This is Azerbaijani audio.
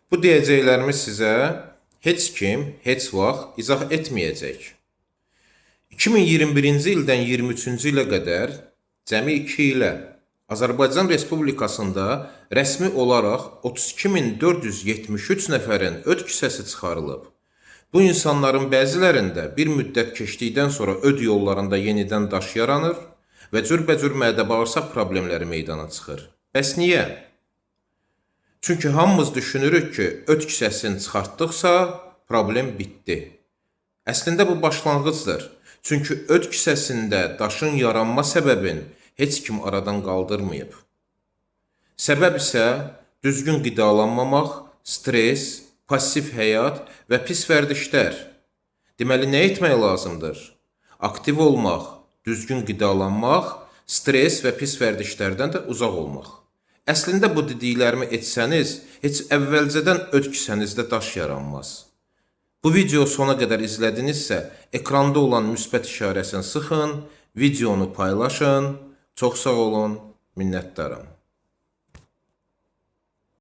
Bu deyəcəklərimi sizə heç kim, heç vaxt izah etməyəcək. 2021-ci ildən 23-cü ilə qədər cəmi 2 ilə Azərbaycan Respublikasında rəsmi olaraq 32.473 nəfərin öd kisəsi çıxarılıb. Bu insanların bəzilərində bir müddət keçdikdən sonra öd yollarında yenidən daş yaranır və cürbəcür mədə-bağırsaq problemləri meydana çıxır. Bəs niyə? Çünki hamımız düşünürük ki, öd kisəsini çıxartdıqsa problem bitdi. Əslində bu başlanğıcdır. Çünki öd kisəsində daşın yaranma səbəbin heç kim aradan qaldırmayıb. Səbəb isə düzgün qidalanmamaq, stres, passiv həyat və pis vərdişlər. Deməli, nə etmək lazımdır? Aktiv olmaq, düzgün qidalanmaq, stres və pis vərdişlərdən də uzaq olmaq. Əslində bu dediklərimi etsəniz, heç əvvəlcədən öd kisənizdə daş yaranmaz. Bu video sona qədər izlədinizsə, ekranda olan müsbət işarəsini sıxın, videonu paylaşın. Çox sağ olun, minnətdarım.